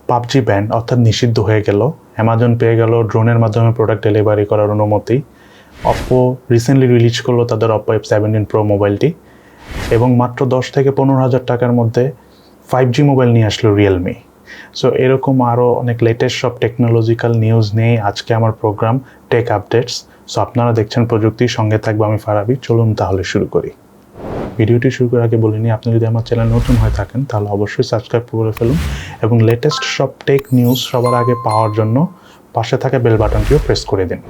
PUBG band অর্থাৎ নিষিদ্ধ হয়ে গেল। অ্যামাজন পেয়ে গেল ড্রোনের মাধ্যমে প্রোডাক্ট ডেলিভারি করার অনুমতি। অপ্পো রিসেন্টলি রিলিজ করলো তাদের অপ্পো F17 প্রো মোবাইলটি, এবং মাত্র 10 থেকে 15,000 টাকার মধ্যে 5G মোবাইল নিয়ে আসলো রিয়েলমি। সো এরকম আরও অনেক লেটেস্ট সব টেকনোলজিক্যাল নিউজ নিয়ে আজকে আমার প্রোগ্রাম টেক আপডেটস। সো আপনারা দেখছেন প্রযুক্তির সঙ্গে থাকবো আমি ফারাবি। চলুন তাহলে শুরু করি। ভিডিওটি শুরু করার আগে বলিনি, আপনি যদি আমার চ্যানেল নতুন হয়ে থাকেন তাহলে অবশ্যই সাবস্ক্রাইব করে ফেলুন এবং লেটেস্ট সব টেক নিউজ সবার আগে পাওয়ার জন্য পাশে থাকা বেল বাটনটিও প্রেস করে দিন।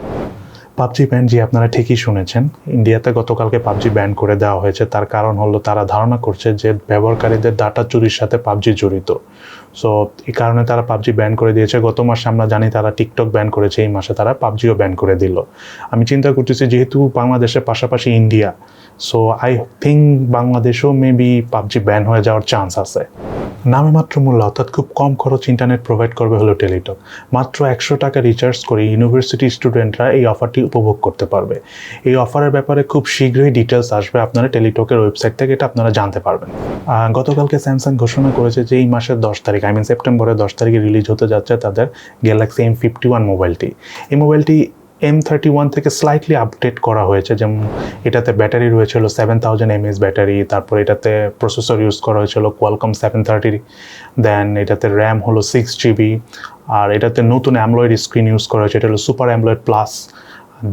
পাবজি ব্যান, জি আপনারা ঠিকই শুনেছেন, ইন্ডিয়াতে গতকালকে পাবজি ব্যান করে দেওয়া হয়েছে। তার কারণ হলো তারা ধারণা করছে যে ব্যবহারকারীদের ডাটা চুরির সাথে পাবজি জড়িত। সো এই কারণে তারা পাবজি ব্যান করে দিয়েছে। গত মাসে আমরা জানি তারা টিকটক ব্যান করেছে, এই মাসে তারা পাবজিও ব্যান করে দিল। আমি চিন্তা করতেছি যেহেতু বাংলাদেশের পাশাপাশি ইন্ডিয়া, সো আই থিঙ্ক বাংলাদেশেও মেবি পাবজি ব্যান হয়ে যাওয়ার চান্স আছে। নামে মাত্র মূল্য অর্থাৎ খুব কম খরচ ইন্টারনেট প্রোভাইড করবে হলো টেলিটক। মাত্র 100 টাকা রিচার্জ করে ইউনিভার্সিটি স্টুডেন্টরা এই অফারটি উপভোগ করতে পারবে। এই অফারের ব্যাপারে খুব শীঘ্রই ডিটেলস আসবে আপনারা টেলিটকের ওয়েবসাইট থেকে, এটা আপনারা জানতে পারবেন। গতকালকে স্যামসাং ঘোষণা করেছে যে এই মাসের 10 তারিখ, সেপ্টেম্বরের 10 তারিখে রিলিজ হতে যাচ্ছে তাদের গ্যালাক্সি M51 মোবাইলটি। এই মোবাইলটি M31 থেকে স্লাইটলি আপডেট করা হয়েছে, যেমন এটাতে ব্যাটারি রয়েছিল 7000 mAh ব্যাটারি, তারপর এটাতে প্রসেসর ইউজ করা হয়েছিল কোয়ালকম 730, দেন এটাতে র্যাম হলো 6GB, আর এটাতে নতুন অ্যামোলেড স্ক্রিন ইউজ করা হয়েছে, এটা হলো সুপার অ্যামোলেড প্লাস।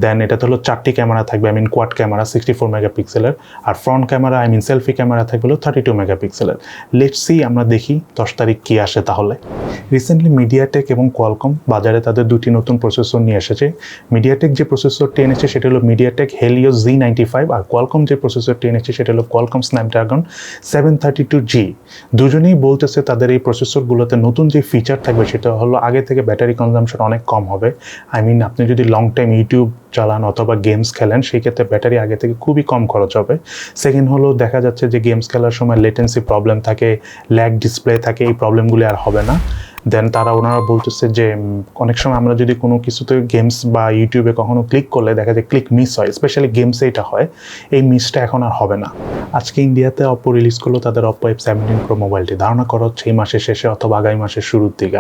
দেন এটাতে হলো 4টি ক্যামেরা থাকবে, কোয়াড ক্যামেরা 64 মেগাপিক্সেলের, আর ফ্রন্ট ক্যামেরা সেলফি ক্যামেরা থাকবে হলো 32 মেগাপিক্সেলের। লেটস সি, আমরা দেখি 10 তারিখ কী আসে তাহলে। রিসেন্টলি মিডিয়াটেক এবং কোয়ালকম বাজারে তাদের দুটি নতুন প্রসেসর নিয়ে এসেছে। মিডিয়াটেক যে প্রসেসরটি এনেছে সেটা হলো মিডিয়াটেক হেলিও Z95, আর কোয়ালকম যে প্রসেসরটি এনেছে সেটা হলো কোয়ালকম স্ন্যাপড্রাগন 732G। দুজনেই বলতেছে তাদের এই প্রসেসরগুলোতে নতুন যে ফিচার থাকবে সেটা হলো আগে থেকে ব্যাটারি কনজাম্পশন অনেক কম হবে। আপনি যদি লং টাইম ইউটিউব চালান অথবা গেমস খেলেন সেই ক্ষেত্রে ব্যাটারি আগে থেকে খুবই কম খরচ হবে। সেকেন্ড হলো দেখা যাচ্ছে যে গেমস খেলার সময় লেটেন্সি প্রবলেম থাকে, ল্যাগ ডিসপ্লে থাকে, এই প্রবলেমগুলি আর হবে না। দেন ওনারা বলতেছে যে অনেক সময় আমরা যদি কোনো কিছুতে গেমস বা ইউটিউবে কখনো ক্লিক করলে দেখা যায় ক্লিক মিস হয়, স্পেশালি গেমসে এটা হয়, এই মিসটা এখন আর হবে না। আজকে ইন্ডিয়াতে অপ্পো রিলিজ করলো তাদের অপ্পো F17 প্রো মোবাইলটি। ধারণা করা হচ্ছে এই মাসের শেষে অথবা আগামী মাসের শুরুর দিকে,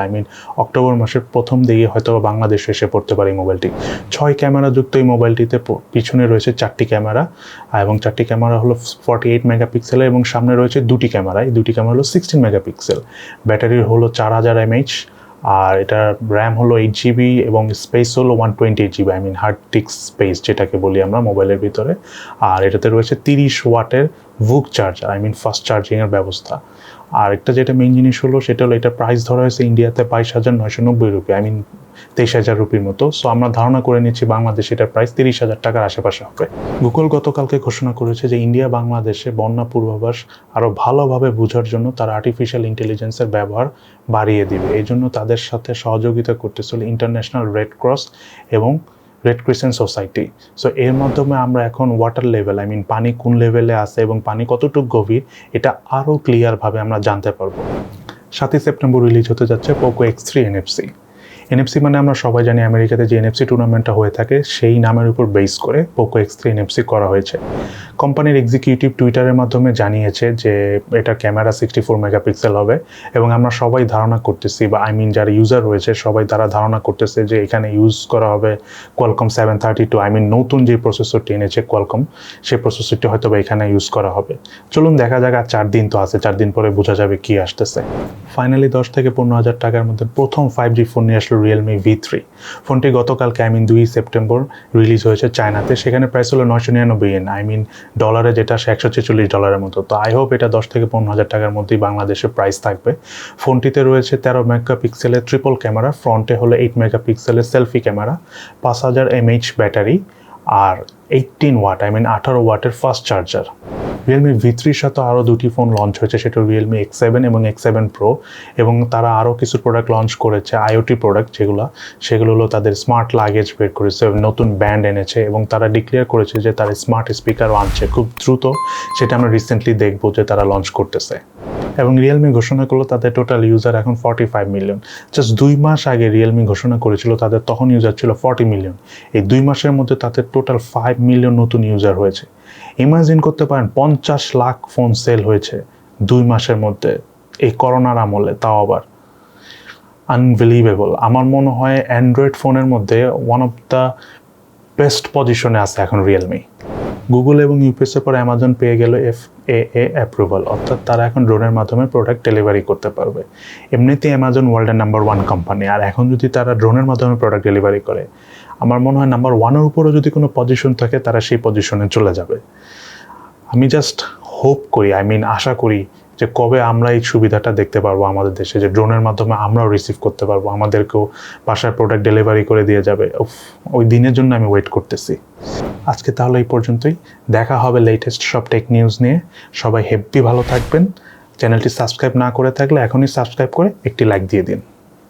অক্টোবর মাসের প্রথম দিকে হয়তো বাংলাদেশে এসে পড়তে পারে এই মোবাইলটি। 6 ক্যামেরাযুক্ত এই মোবাইলটিতে পিছনে রয়েছে 4টি ক্যামেরা, এবং 4টি ক্যামেরা হলো 48 মেগাপিক্সেলের, এবং সামনে রয়েছে 2টি ক্যামেরা, এই 2টি ক্যামেরা হলো 16 মেগাপিক্সেল। ব্যাটারির হলো 4000 mAh, আর এটার র্যাম হলো 8GB এবং স্পেস হলো 128GB, হার্ড ডিস্ক স্পেস যেটাকে বলি আমরা মোবাইলের ভিতরে। আর এটাতে রয়েছে 30 ওয়াটের ভুক চার্জার, ফাস্ট চার্জিংয়ের ব্যবস্থা। আর একটা যেটা মেইন জিনিস হলো সেটা হলো এটা প্রাইস ধরা হয়েছে ইন্ডিয়াতে 22,990 রুপি, 23,000 রুপির মতো। সো আমরা ধারণা করে নিচ্ছি বাংলাদেশে এটার প্রাইস 30,000 টাকার আশেপাশে হবে। গুগল গতকালকে ঘোষণা করেছে যে ইন্ডিয়া বাংলাদেশে বন্যা পূর্বাভাস আরও ভালোভাবে বোঝার জন্য তারা আর্টিফিশিয়াল ইন্টেলিজেন্সের ব্যবহার বাড়িয়ে দিবে। এই জন্য তাদের সাথে সহযোগিতা করতেছিল ইন্টারন্যাশনাল রেড ক্রস এবং রেড ক্রিসেন্ট সোসাইটি। সো এর মাধ্যমে আমরা এখন ওয়াটার লেভেল, পানি কোন লেভেলে আছে এবং পানি কতটুকু গভীর, এটা আরও ক্লিয়ারভাবে আমরা জানতে পারবো। 7ই সেপ্টেম্বর রিলিজ হতে যাচ্ছে Poco X3 NFC। NFC আমরা সবাই জানি আমেরিকাতে যে NFC টুর্নামেন্টটা হয়ে থাকে সেই নামের উপর বেস করে Poco X3 NFC করা হয়েছে। কোম্পানির এক্সিকিউটিভ টুইটারের মাধ্যমে জানিয়েছে যে এটা ক্যামেরা 64 মেগাপিক্সেল হবে, এবং আমরা সবাই ধারণা করতেছি বা যারা ইউজার রয়েছে সবাই তারা ধারণা করতেছে যে এখানে ইউজ করা হবে কোয়ালকম 732, নতুন যে প্রসেসরটি এনেছে কোয়ালকম, সেই প্রসেসরটি হয়তো বা এখানে ইউজ করা হবে। চলুন দেখা যাক, আর 4 দিন তো আছে, 4 দিন পরে বোঝা যাবে কি আসতেছে। ফাইনালি 10 থেকে 15,000 টাকার মধ্যে প্রথম 5G ফোন নিয়ে আসলো RealMe V3। ফোনটি গতকালকে 2 সেপ্টেম্বর রিলিজ হয়েছে চায়নাতে। সেখানে প্রাইস হলো 999 ইয়েন, ডলারে যেটা $146 মতো। তো আই হোপ এটা 10 থেকে 15,000 টাকার মধ্যেই বাংলাদেশে প্রাইস থাকবে। ফোনটিতে রয়েছে 13 মেগাপিক্সেলের ট্রিপল ক্যামেরা, ফ্রন্টে হলো 8 মেগাপিক্সেলের সেলফি ক্যামেরা, 5000 mAh ব্যাটারি, আর 18 ওয়াট 18 ওয়াটের ফাস্ট চার্জার। RealMe V3-র সাথে আরও 2টি ফোন লঞ্চ হয়েছে, সেটা RealMe X7 এবং X7 Pro, এবং তারা আরও কিছু প্রোডাক্ট লঞ্চ করেছে, IoT প্রোডাক্ট সেগুলো হলো তাদের স্মার্ট লাগেজ বের করেছে, নতুন ব্যান্ড এনেছে, এবং তারা ডিক্লেয়ার করেছে যে তারা স্মার্ট স্পিকারও আনছে খুব দ্রুত। সেটা আমরা রিসেন্টলি দেখবো যে তারা লঞ্চ করতেছে। এবং রিয়েলমি ঘোষণা করলো তাদের টোটাল ইউজার এখন 45 মিলিয়ন। জাস্ট 2 মাস আগে রিয়েলমি ঘোষণা করেছিল তাদের তখন ইউজার ছিল 40 মিলিয়ন। এই 2 মাসের মধ্যে তাদের টোটাল 5 মিলিয়ন নতুন ইউজার হয়েছে। ইমাজিন করতে পারেন 50 লাখ ফোন সেল হয়েছে 2 মাসের মধ্যে, এই করোনার আমলে, তাও আবার। আনবিলিভেবল। আমার মনে হয় অ্যান্ড্রয়েড ফোনের মধ্যে ওয়ান অফ দ্য বেস্ট পজিশনে আছে এখন রিয়েলমি। গুগল এবং ইউপিএসের পর অ্যামাজন পেয়ে গেল FAA অ্যাপ্রুভাল, অর্থাৎ তারা এখন ড্রোনের মাধ্যমে প্রোডাক্ট ডেলিভারি করতে পারবে। এমনিতেই অ্যামাজন ওয়ার্ল্ডের নাম্বার 1 কোম্পানি, আর এখন যদি তারা ড্রোনের মাধ্যমে প্রোডাক্ট ডেলিভারি করে, আমার মনে হয় নাম্বার 1-এর উপরও যদি কোনো পজিশন থাকে তারা সেই পজিশনে চলে যাবে। আমি জাস্ট হোপ করি, আশা করি যে কবে আমরা এই সুবিধাটা দেখতে পারবো আমাদের দেশে, যে ড্রোনের মাধ্যমে আমরাও রিসিভ করতে পারবো, আমাদেরকেও বাসায় প্রোডাক্ট ডেলিভারি করে দিয়ে যাবে। ওই দিনের জন্য আমি ওয়েট করতেছি। আজকে তাহলে এই পর্যন্তই, দেখা হবে লেটেস্ট সব টেক নিউজ নিয়ে। সবাই হেব্বি ভালো থাকবেন। চ্যানেলটি সাবস্ক্রাইব না করে থাকলে এখনই সাবস্ক্রাইব করে একটি লাইক দিয়ে দিন।